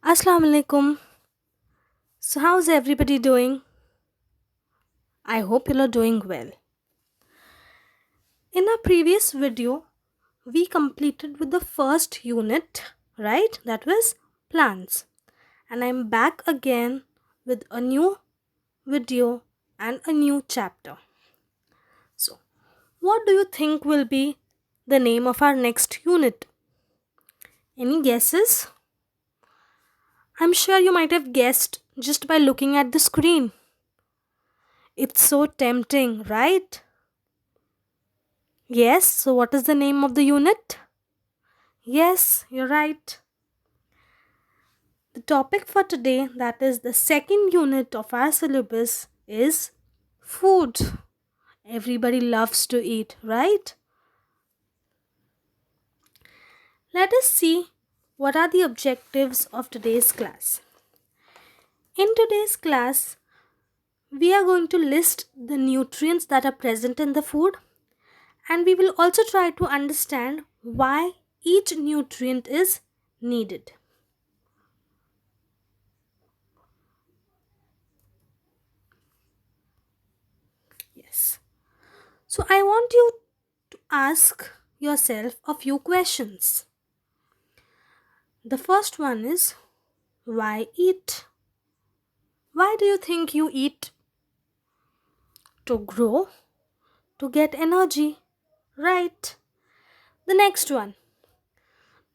Assalamu alaikum. So, how's everybody doing? I hope you are doing well. In our previous video, we completed with the first unit, right? That was plants. And I'm back again with a new video and a new chapter. So, what do you think will be the name of our next unit? Any guesses? I'm sure you might have guessed just by looking at the screen. It's so tempting, right? Yes, so what is the name of the unit? Yes, you're right. The topic for today, that is the second unit of our syllabus, is food. Everybody loves to eat, right? Let us see what are the objectives of today's class. In today's class, we are going to list the nutrients that are present in the food, and we will also try to understand why each nutrient is needed. Yes. So I want you to ask yourself a few questions. The first one is, why eat? Why do you think you eat? To grow, to get energy, right? The next one,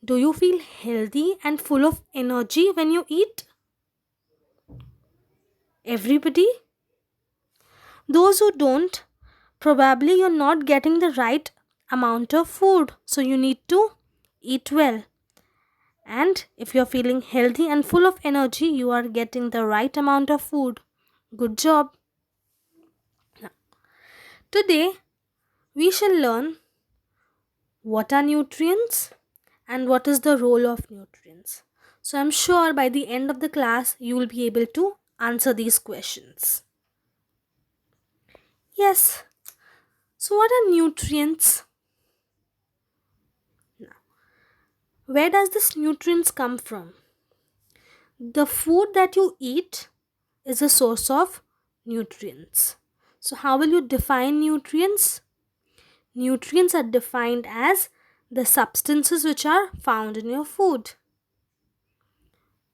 do you feel healthy and full of energy when you eat? Everybody? Those who don't, probably you're not getting the right amount of food, so you need to eat well. And if you're feeling healthy and full of energy, you are getting the right amount of food. Good job. Today, we shall learn what are nutrients and what is the role of nutrients. So, I'm sure by the end of the class, you will be able to answer these questions. Yes. So, what are nutrients? Now, where does this nutrients come from? The food that you eat is a source of nutrients. So, how will you define nutrients? Nutrients are defined as the substances which are found in your food.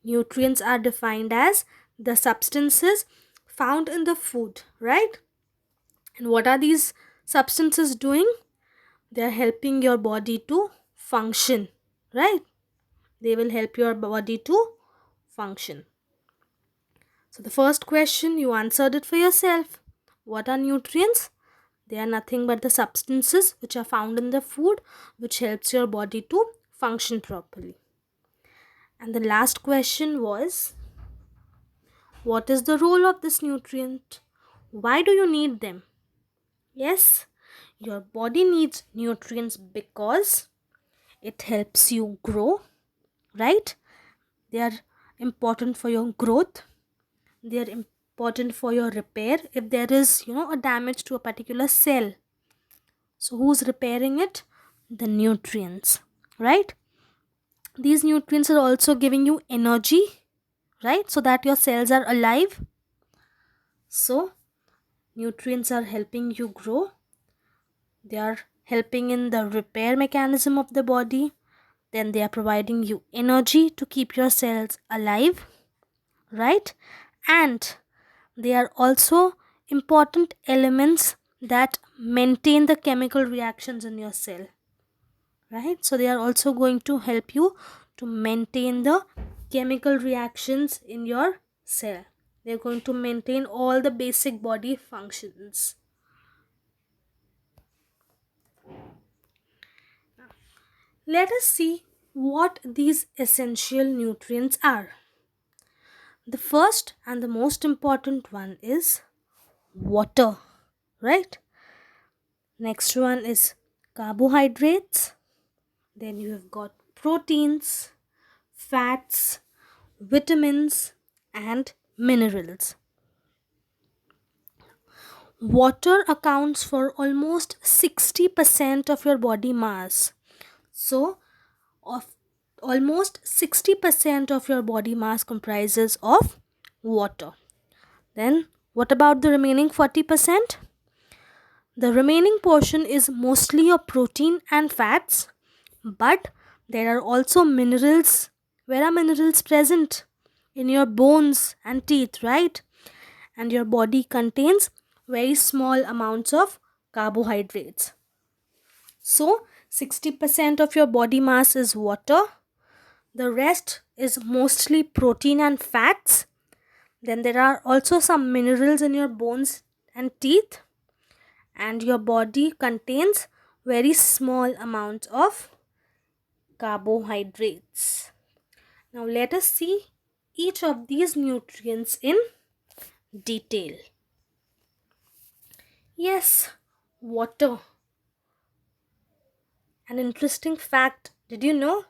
Nutrients are defined as the substances found in the food, right? And what are these substances doing? They are helping your body to function, right? They will help your body to function. So, the first question, you answered it for yourself. What are nutrients? They are nothing but the substances which are found in the food which helps your body to function properly. And the last question was, what is the role of this nutrient? Why do you need them? Yes, your body needs nutrients because it helps you grow, right? They are important for your growth. They are important for your repair if there is, a damage to a particular cell. So who's repairing it? The nutrients, right? These nutrients are also giving you energy, right? So that your cells are alive. So nutrients are helping you grow. They are helping in the repair mechanism of the body. Then they are providing you energy to keep your cells alive, right? And they are also important elements that maintain the chemical reactions in your cell, right? So they are also going to help you to maintain the chemical reactions in your cell. They're going to maintain all the basic body functions. Let us see what these essential nutrients are. The first and the most important one is water, right? Next one is carbohydrates. Then you have got proteins, fats, vitamins, and minerals. Water accounts for almost 60% of your body mass. So, of almost 60% of your body mass comprises of water. Then what about the remaining 40%? The remaining portion is mostly your protein and fats, but there are also minerals. Where are minerals present? In your bones and teeth, right? And your body contains very small amounts of carbohydrates. So 60% of your body mass is water. The rest is mostly protein and fats. Then there are also some minerals in your bones and teeth. And your body contains very small amounts of carbohydrates. Now let us see each of these nutrients in detail. Yes, water. An interesting fact, did you know?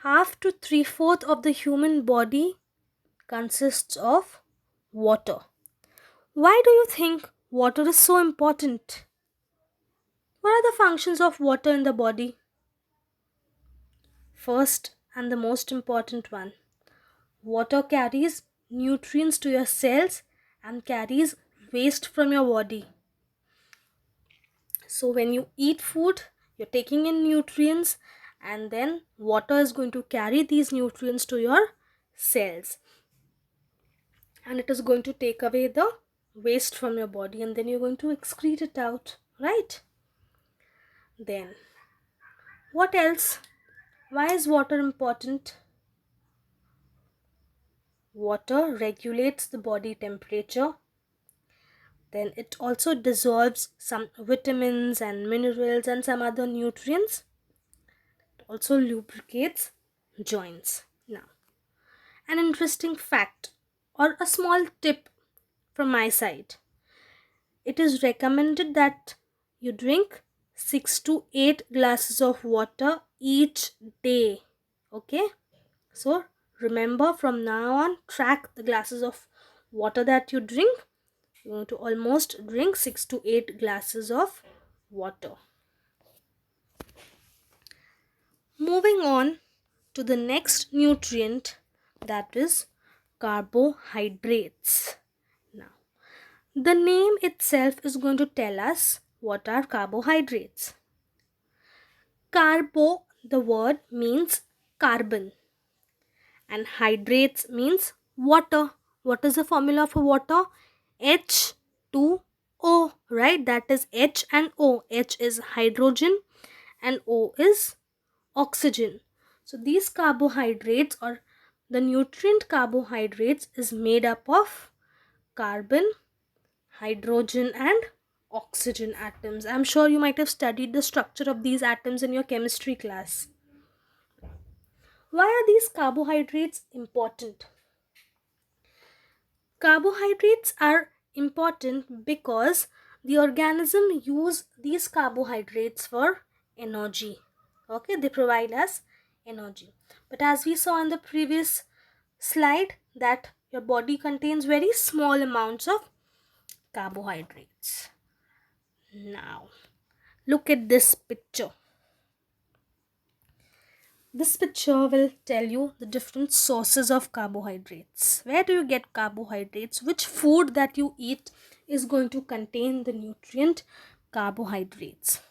Half to three-fourths of the human body consists of water. Why do you think water is so important? What are the functions of water in the body? First and the most important one, water carries nutrients to your cells and carries waste from your body. So when you eat food, you're taking in nutrients, and then water is going to carry these nutrients to your cells. And it is going to take away the waste from your body, and then you're going to excrete it out, right? Then, what else? Why is water important? Water regulates the body temperature. Then it also dissolves some vitamins and minerals and some other nutrients. It also lubricates joints. Now, an interesting fact or a small tip from my side. It is recommended that you drink 6 to 8 glasses of water each day. Okay? So, remember from now on, track the glasses of water that you drink. You're going to almost drink 6 to 8 glasses of water. Moving on to the next nutrient, that is carbohydrates. Now, the name itself is going to tell us what are carbohydrates. Carbo, the word means carbon, and hydrates means water. What is the formula for water? H2O, right? That is H and O. H is hydrogen and O is oxygen. So these carbohydrates, or the nutrient carbohydrates, is made up of carbon, hydrogen and oxygen atoms. I'm sure you might have studied the structure of these atoms in your chemistry class. Why are these carbohydrates important? Carbohydrates are important because the organism use these carbohydrates for energy. Okay, they provide us energy. But as we saw in the previous slide, that your body contains very small amounts of carbohydrates. Now, look at this picture. This picture will tell you the different sources of carbohydrates. Where do you get carbohydrates? Which food that you eat is going to contain the nutrient carbohydrates?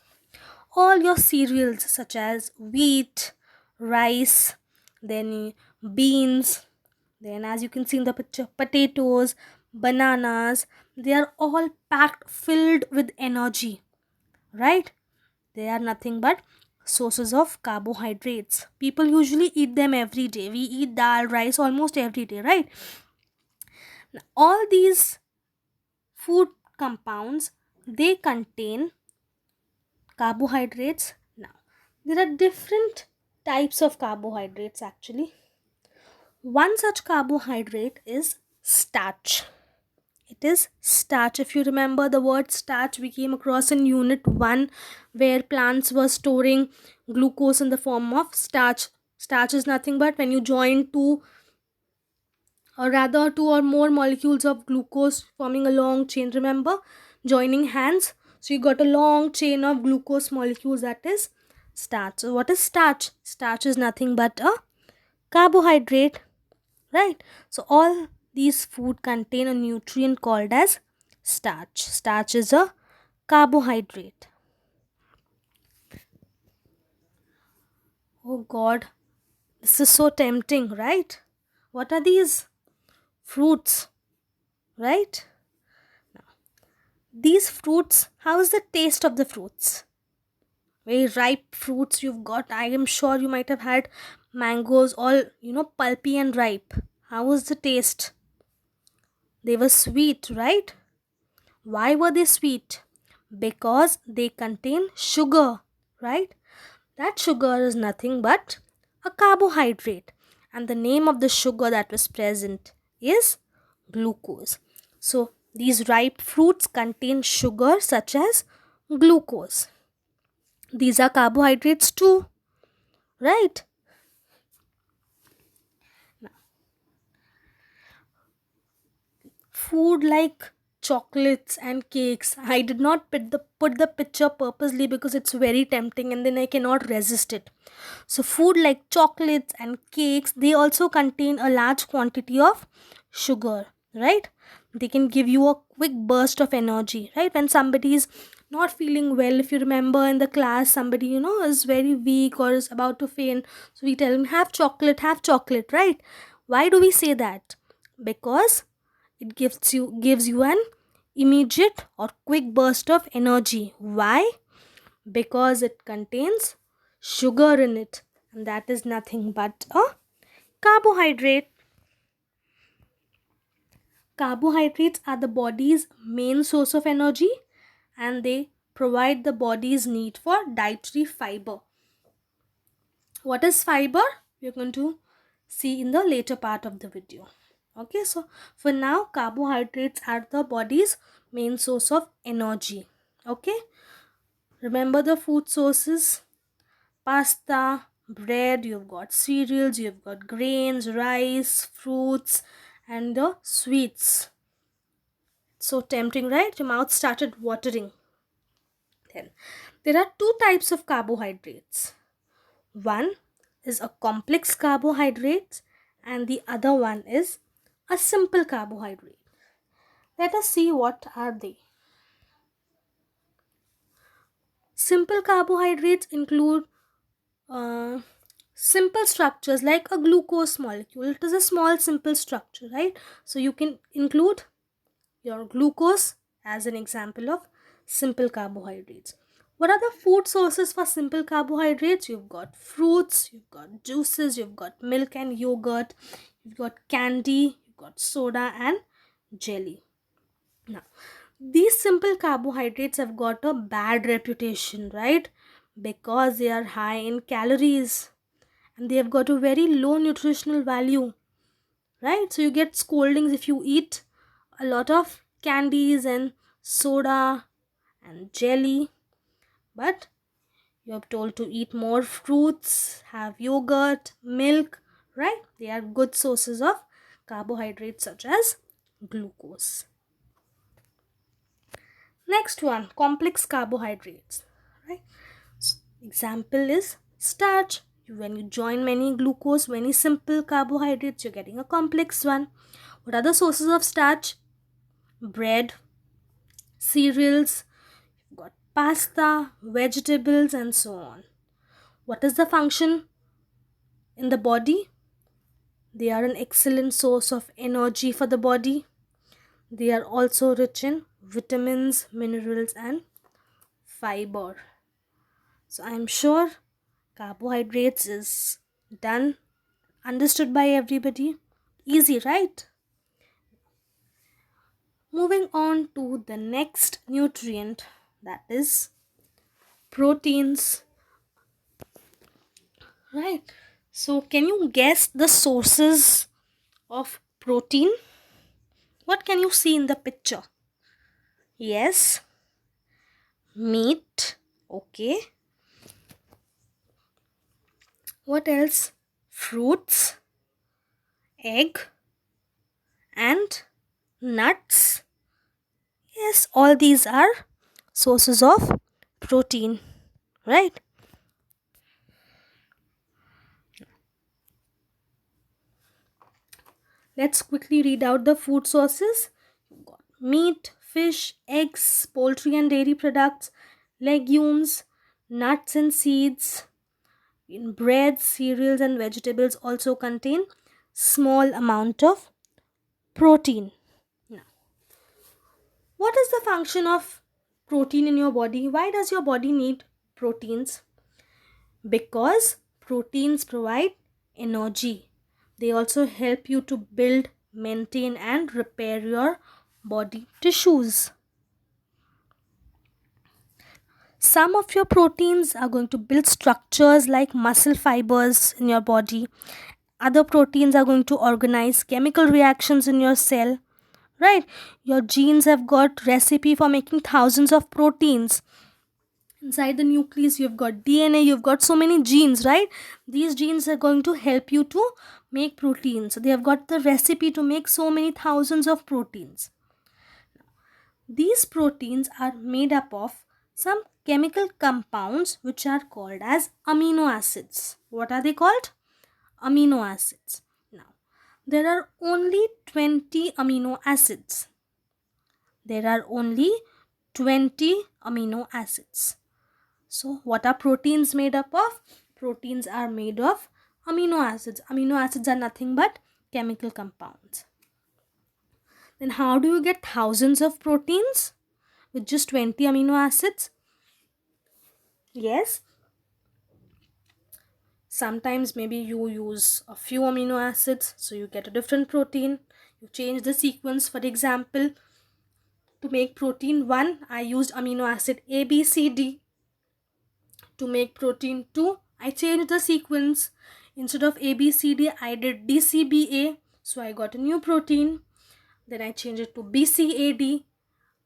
All your cereals such as wheat, rice, then beans, then as you can see in the picture, potatoes, bananas, they are all packed, filled with energy, right? They are nothing but sources of carbohydrates. People usually eat them every day. We eat dal, rice almost every day, right? Now, all these food compounds, they contain carbohydrates. Now, there are different types of carbohydrates actually. One such carbohydrate is starch. It is starch. If you remember the word starch, we came across in unit 1 where plants were storing glucose in the form of starch. Starch is nothing but when you join two or more molecules of glucose forming a long chain. Remember, joining hands. So you got a long chain of glucose molecules, that is Starch. So what is starch? Starch is nothing but a carbohydrate, right? So all these food contain a nutrient called as starch. Starch is a carbohydrate. Oh god, this is so tempting, right? What are these? Fruits, right? These fruits, how is the taste of the fruits? Very ripe fruits you've got. I am sure you might have had mangoes, all pulpy and ripe. How was the taste? They were sweet, right? Why were they sweet? Because they contain sugar, right? That sugar is nothing but a carbohydrate, and the name of the sugar that was present is glucose. So these ripe fruits contain sugar such as glucose. These are carbohydrates too, right? Food like chocolates and cakes. I did not put the picture purposely because it's very tempting and then I cannot resist it. So food like chocolates and cakes, they also contain a large quantity of sugar, right? They can give you a quick burst of energy, right? When somebody is not feeling well, if you remember in the class, somebody is very weak or is about to faint, so we tell them have chocolate, right? Why do we say that? Because it gives you an immediate or quick burst of energy. Why? Because it contains sugar in it, and that is nothing but a carbohydrate. Carbohydrates are the body's main source of energy, and they provide the body's need for dietary fiber. What is fiber? We're going to see in the later part of the video. Okay, so for now, carbohydrates are the body's main source of energy. Okay, remember the food sources: pasta, bread, you've got cereals, you've got grains, rice, fruits, and the sweets. So tempting, right? Your mouth started watering. Then there are two types of carbohydrates. One is a complex carbohydrate and the other one is a simple carbohydrate. Let us see what are they. Simple carbohydrates include uh, simple structures like a glucose molecule. It is a small simple structure, right? So you can include your glucose as an example of simple carbohydrates. What are the food sources for simple carbohydrates? You've got fruits, you've got juices, you've got milk and yogurt, you've got candy, you've got soda and jelly. Now, these simple carbohydrates have got a bad reputation, right? Because they are high in calories and they have got a very low nutritional value, right? So you get scoldings if you eat a lot of candies and soda and jelly, but you're told to eat more fruits, have yogurt, milk, right? They are good sources of carbohydrates such as glucose. Next one, complex carbohydrates, right? Example is starch. When you join many glucose, many simple carbohydrates, you're getting a complex one. What are the sources of starch? Bread, cereals, you've got pasta, vegetables, and so on. What is the function in the body? They are an excellent source of energy for the body. They are also rich in vitamins, minerals, and fiber. So I'm sure carbohydrates is understood by everybody. Easy, right? Moving on to the next nutrient, that is proteins, right? So can you guess the sources of protein? What can you see in the picture? Yes, meat. Okay. What else? Fruits, egg, and nuts. Yes, all these are sources of protein, right? Let's quickly read out the food sources. You've got meat, fish, eggs, poultry and dairy products, legumes, nuts and seeds. In bread, cereals and vegetables also contain small amount of protein. Now, what is the function of protein in your body? Why does your body need proteins? Because proteins provide energy. They also help you to build, maintain and repair your body tissues. Some of your proteins are going to build structures like muscle fibers in your body. Other proteins are going to organize chemical reactions in your cell, right? Your genes have got recipe for making thousands of proteins. Inside the nucleus you've got DNA, you've got so many genes, right? These genes are going to help you to make proteins. So they have got the recipe to make so many thousands of proteins. These proteins are made up of some chemical compounds which are called as amino acids. What are they called? Amino acids. Now, there are only 20 amino acids. There are only 20 amino acids. So, what are proteins made up of? Proteins are made of amino acids. Amino acids are nothing but chemical compounds. Then how do you get thousands of proteins with just 20 amino acids? Yes, sometimes maybe you use a few amino acids, so you get a different protein. You change the sequence. For example, to make protein 1, I used amino acid A, B, C, D. To make protein 2, I changed the sequence. Instead of A, B, C, D, I did D, C, B, A. So I got a new protein. Then I changed it to B, C, A, D.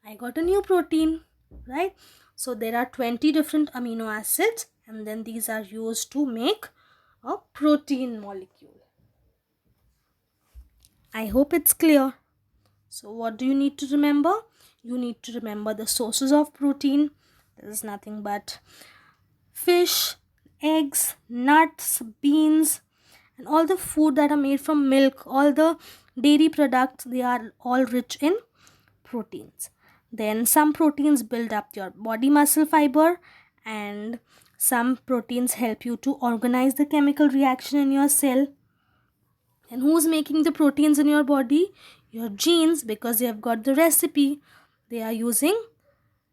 I got a new protein, right? So there are 20 different amino acids, and then these are used to make a protein molecule. I hope it's clear. So what do you need to remember? You need to remember the sources of protein. There is nothing but fish, eggs, nuts, beans, and all the food that are made from milk, all the dairy products, they are all rich in proteins. Then some proteins build up your body muscle fiber, and some proteins help you to organize the chemical reaction in your cell. And who's making the proteins in your body? Your genes, because they have got the recipe. They are using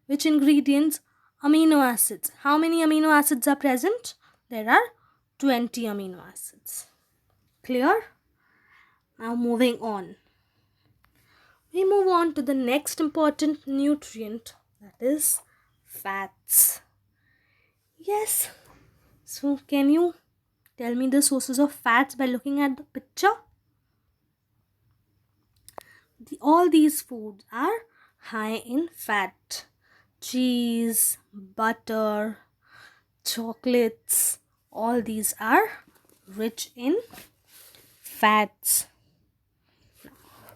which ingredients? Amino acids. How many amino acids are present? There are 20 amino acids. Clear? Now moving on. We move on to the next important nutrient, that is fats. Yes. So can you tell me the sources of fats by looking at the picture? All these foods are high in fat. Cheese, butter, chocolates, all these are rich in fats.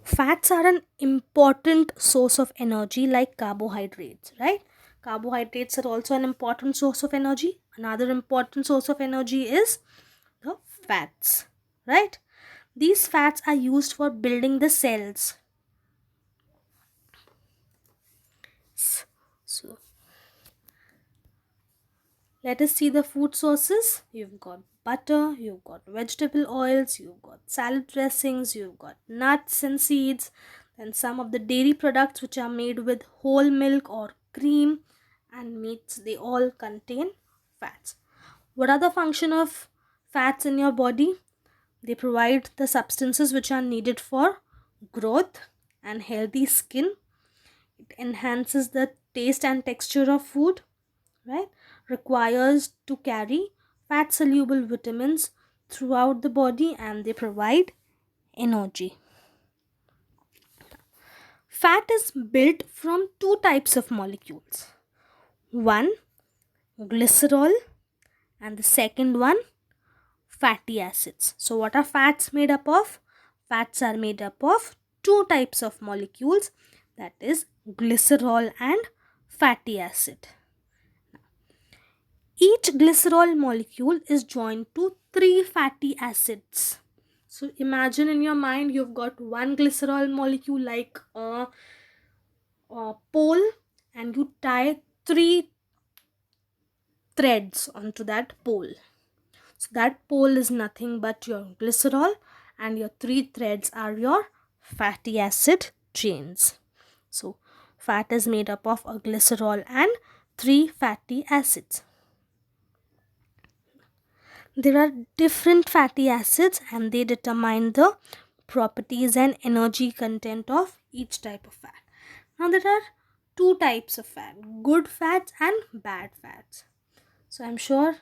Fats are an important source of energy like carbohydrates, right? Carbohydrates are also an important source of energy. Another important source of energy is the fats, right? These fats are used for building the cells. So, let us see the food sources. You've got butter, you've got vegetable oils, you've got salad dressings, you've got nuts and seeds, and some of the dairy products which are made with whole milk or cream and meats, they all contain fats. What are the function of fats in your body? They provide the substances which are needed for growth and healthy skin. It enhances the taste and texture of food, right? Requires to carry fat soluble vitamins throughout the body, and they provide energy. Fat is built from two types of molecules. One, glycerol, and the second one, fatty acids. So what are fats made up of? Fats are made up of two types of molecules, that is glycerol and fatty acid. Each glycerol molecule is joined to three fatty acids. So imagine in your mind you've got one glycerol molecule like a pole, and you tie three threads onto that pole. So that pole is nothing but your glycerol, and your three threads are your fatty acid chains. So fat is made up of a glycerol and three fatty acids. There are different fatty acids and they determine the properties and energy content of each type of fat. Now there are two types of fat, good fats and bad fats. So I'm sure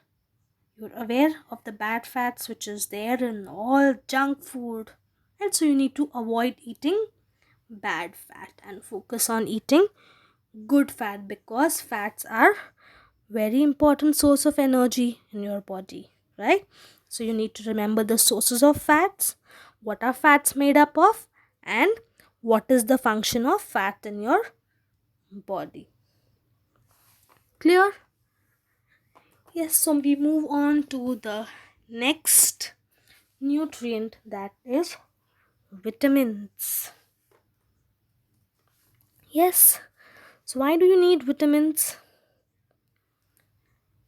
you're aware of the bad fats which is there in all junk food, and so you need to avoid eating bad fat and focus on eating good fat, because fats are very important source of energy in your body, right? So you need to remember the sources of fats, what are fats made up of, and what is the function of fat in your body. Clear? Yes, so we move on to the next nutrient, that is vitamins. Yes, so why do you need vitamins?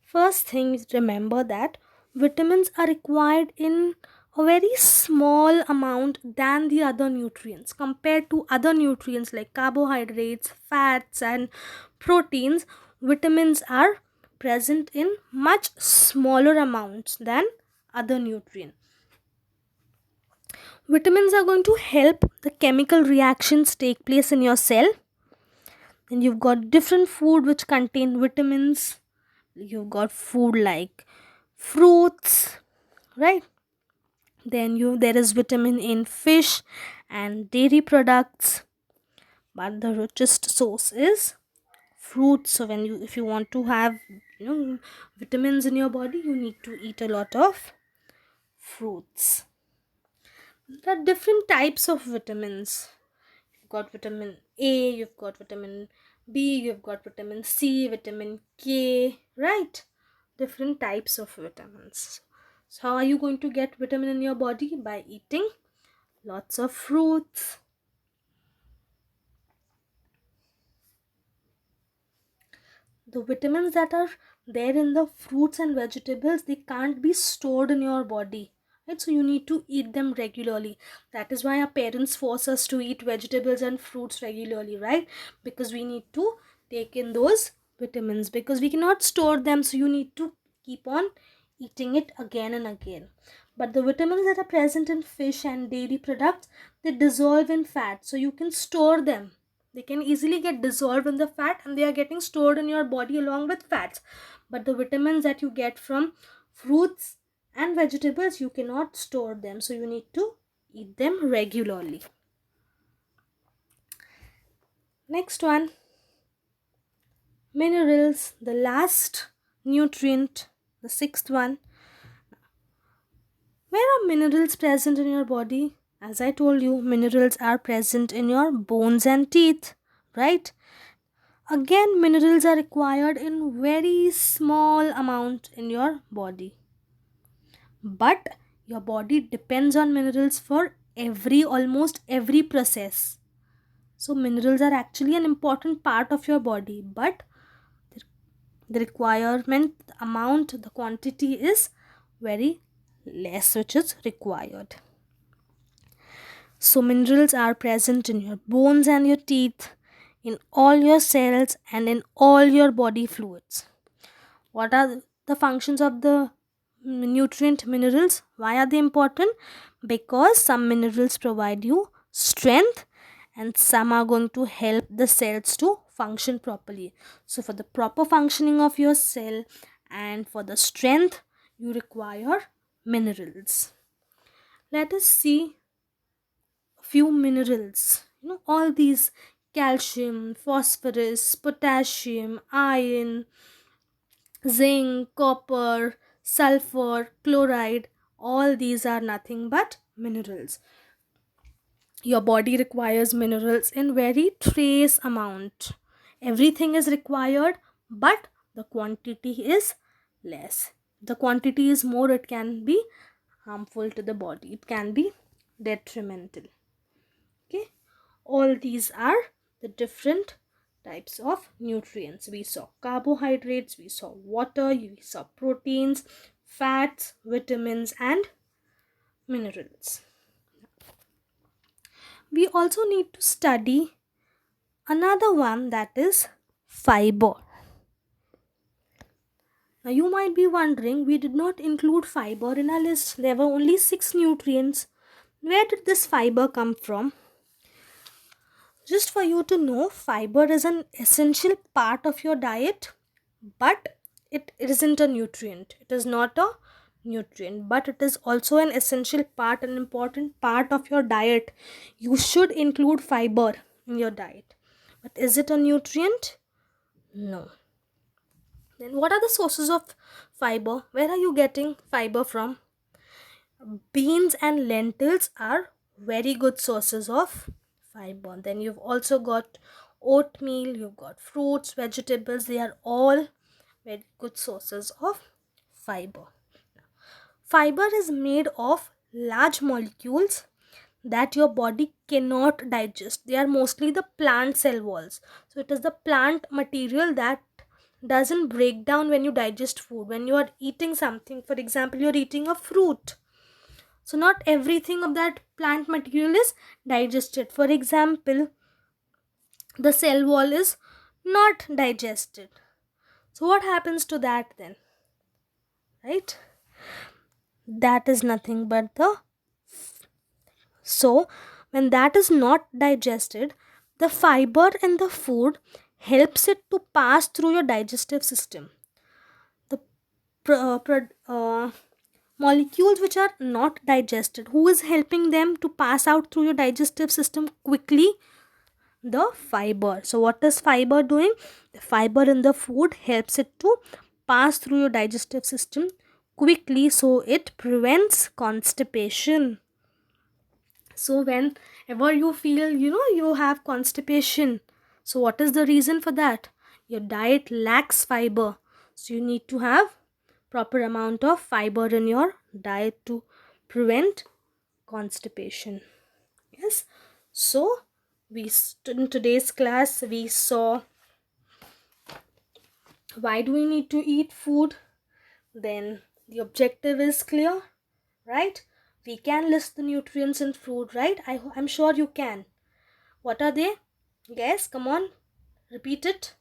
First thing is, remember that vitamins are required in a very small amount than the other nutrients. Compared to other nutrients like carbohydrates, fats, and proteins, vitamins are present in much smaller amounts than other nutrients. Vitamins are going to help the chemical reactions take place in your cell. And you've got different food which contain vitamins. You've got food like fruits, right? Then there is vitamin in fish and dairy products, but the richest source is fruits. So if you want to have vitamins in your body, you need to eat a lot of fruits. There are different types of vitamins. You've got vitamin A, you've got vitamin B, you've got vitamin C, vitamin K, right? Different types of vitamins. So how are you going to get vitamin in your body? By eating lots of fruits. The vitamins that are there in the fruits and vegetables, they can't be stored in your body, right? So you need to eat them regularly. That is why our parents force us to eat vegetables and fruits regularly, right? Because we need to take in those vitamins, because we cannot store them. So you need to keep on eating it again and again. But the vitamins that are present in fish and dairy products, they dissolve in fat, so you can store them. They can easily get dissolved in the fat, and they are getting stored in your body along with fats. But the vitamins that you get from fruits and vegetables, you cannot store them, so you need to eat them regularly. Next one, minerals, the last nutrient, the sixth one. Where are minerals present in your body? As I told you, minerals are present in your bones and teeth, right? Again, minerals are required in very small amount in your body. But your body depends on minerals for almost every process. So minerals are actually an important part of your body, but the requirement, the amount, the quantity is very less which is required. So minerals are present in your bones and your teeth, in all your cells, and in all your body fluids. What are the functions of the nutrient minerals? Why are they important? Because some minerals provide you strength, and some are going to help the cells to function properly. So for the proper functioning of your cell and for the strength, you require minerals. Let us see a few minerals. All these: calcium, phosphorus, potassium, iron, zinc, copper, sulfur, chloride, all these are nothing but minerals. Your body requires minerals in very trace amount. Everything is required, but the quantity is less. The quantity is more, it can be harmful to the body. It can be detrimental. Okay, all these are the different types of nutrients. We saw carbohydrates, we saw water, we saw proteins, fats, vitamins, and minerals. We also need to study another one, that is fiber. Now you might be wondering, we did not include fiber in our list. There were only 6 nutrients. Where did this fiber come from? Just for you to know, fiber is an essential part of your diet, but it isn't a nutrient. It is not a nutrient, but it is also an essential part, an important part of your diet. You should include fiber in your diet. But is it a nutrient? No. Then what are the sources of fiber? Where are you getting fiber from? Beans and lentils are very good sources of fiber. Then you've also got oatmeal, you've got fruits, vegetables. They are all very good sources of fiber. Fiber is made of large molecules that your body cannot digest. They are mostly the plant cell walls. So it is the plant material that doesn't break down when you digest food. When you are eating something, for example, you're eating a fruit. So not everything of that plant material is digested. For example, the cell wall is not digested. So what happens to that then? Right? That is nothing but the... So when that is not digested, the fiber in the food helps it to pass through your digestive system. The molecules which are not digested, who is helping them to pass out through your digestive system quickly? The fiber. So what is fiber doing? The fiber in the food helps it to pass through your digestive system quickly, so it prevents constipation. So whenever you feel you have constipation, so what is the reason for that? Your diet lacks fiber. So you need to have proper amount of fiber in your diet to prevent constipation. Yes. So in today's class we saw why do we need to eat food. Then the objective is clear, right? We can list the nutrients in food, right? I'm sure you can. What are they? Yes, come on, repeat it.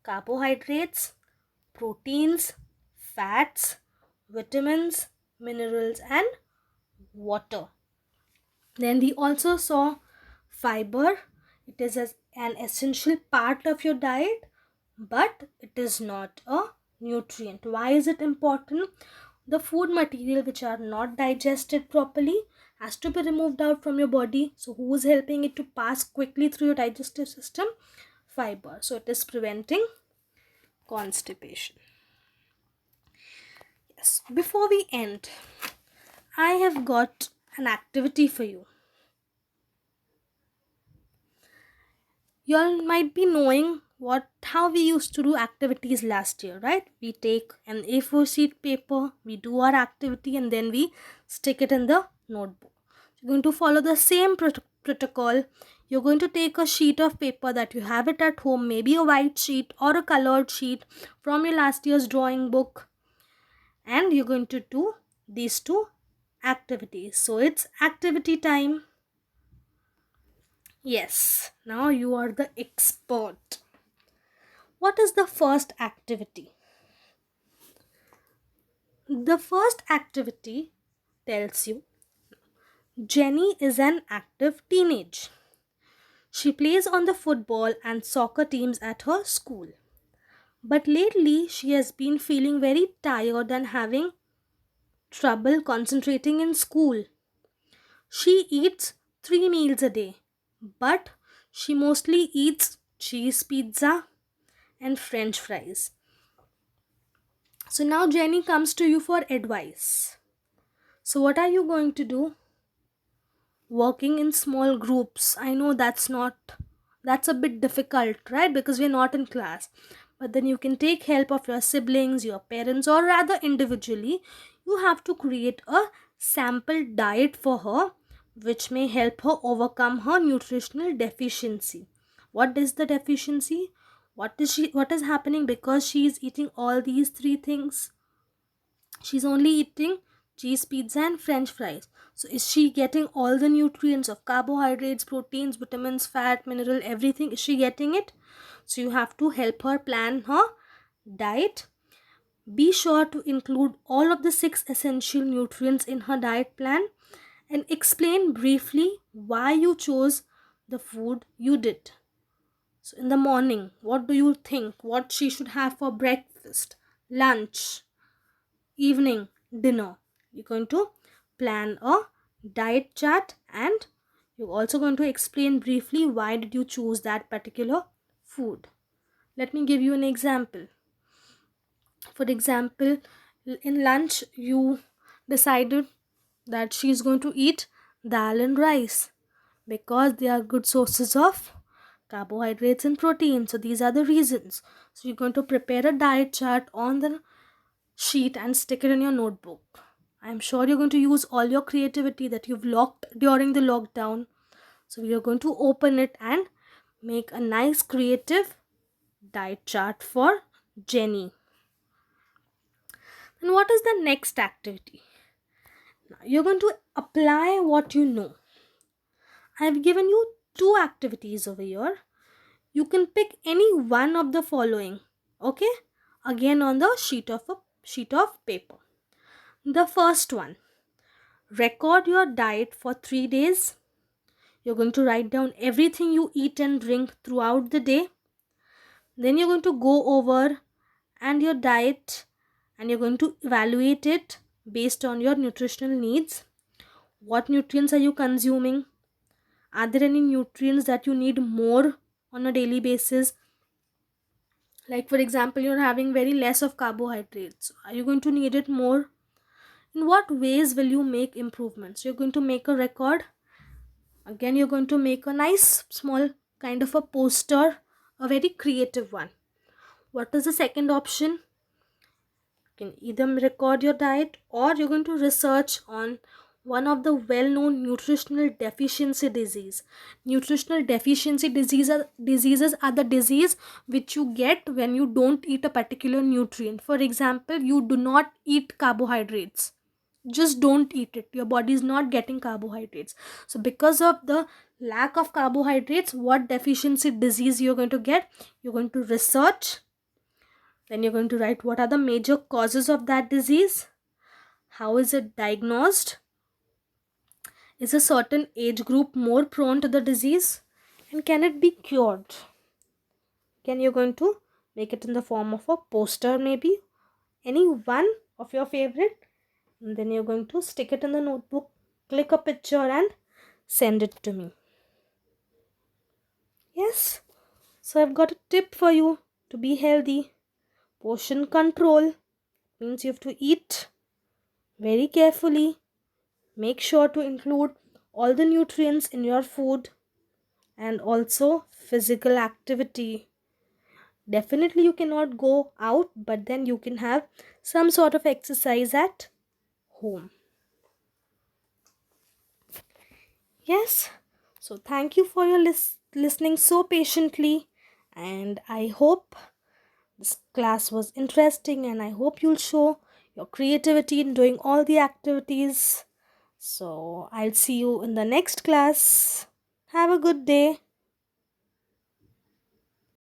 Carbohydrates, proteins, fats, vitamins, minerals, and water. Then we also saw fiber. It is an essential part of your diet, but it is not a nutrient. Why is it important? The food material which are not digested properly has to be removed out from your body. So who is helping it to pass quickly through your digestive system? Fiber. So it is preventing constipation. Yes. Before we end, I have got an activity for you. You all might be knowing how we used to do activities last year, right? We take an A4 sheet paper, we do our activity, and then we stick it in the notebook. You're going to follow the same protocol. You're going to take a sheet of paper that you have it at home, maybe a white sheet or a colored sheet from your last year's drawing book, and you're going to do these two activities. So it's activity time. Yes, now you are the expert. What is the first activity? The first activity tells you Jenny is an active teenage. She plays on the football and soccer teams at her school. But lately she has been feeling very tired and having trouble concentrating in school. She eats 3 meals a day, but she mostly eats cheese pizza and french fries. So now Jenny comes to you for advice. So what are you going to do? Working in small groups. I know that's a bit difficult, right? Because we're not in class. But then you can take help of your siblings, your parents, or rather individually, you have to create a sample diet for her, which may help her overcome her nutritional deficiency. What is the deficiency? What is happening because she is eating all these three things? She's only eating cheese, pizza, and french fries. So is she getting all the nutrients of carbohydrates, proteins, vitamins, fat, mineral, everything? Is she getting it? So you have to help her plan her diet. Be sure to include all of the 6 essential nutrients in her diet plan and explain briefly why you chose the food you did. So in the morning, what do you think what she should have for breakfast, lunch, evening, dinner? You're going to plan a diet chart, and you're also going to explain briefly why did you choose that particular food. Let me give you an example. For example, in lunch you decided that she's going to eat dal and rice because they are good sources of carbohydrates and protein. So these are the reasons. So you're going to prepare a diet chart on the sheet and stick it in your notebook. I'm sure you're going to use all your creativity that you've locked during the lockdown. So you're going to open it and make a nice creative diet chart for Jenny. And what is the next activity? Now you're going to apply what you know. I've given you 2 activities over here. You can pick any one of the following. Okay? Again on the sheet of paper. The first one. Record your diet for 3 days. You're going to write down everything you eat and drink throughout the day. Then you're going to go over and your diet, and you're going to evaluate it based on your nutritional needs. What nutrients are you consuming? Are there any nutrients that you need more on a daily basis? Like for example, you're having very less of carbohydrates. Are you going to need it more? In what ways will you make improvements? You're going to make a record. Again, you're going to make a nice small kind of a poster, a very creative one. What is the second option? You can either record your diet, or you're going to research on one of the well-known nutritional deficiency disease. Nutritional deficiency diseases are the disease which you get when you don't eat a particular nutrient. For example, you do not eat carbohydrates. Just don't eat it. Your body is not getting carbohydrates. So because of the lack of carbohydrates, what deficiency disease you're going to get? You're going to research. Then you're going to write what are the major causes of that disease. How is it diagnosed? Is a certain age group more prone to the disease? And can it be cured? Can you're going to make it in the form of a poster, maybe any one of your favorite, and then you're going to stick it in the notebook, click a picture and send it to me. Yes, so I've got a tip for you to be healthy. Portion control means you have to eat very carefully. Make sure to include all the nutrients in your food, and also physical activity. Definitely you cannot go out, but then you can have some sort of exercise at home. Yes, so thank you for your listening so patiently, and I hope this class was interesting, and I hope you'll show your creativity in doing all the activities. So I'll see you in the next class. Have a good day.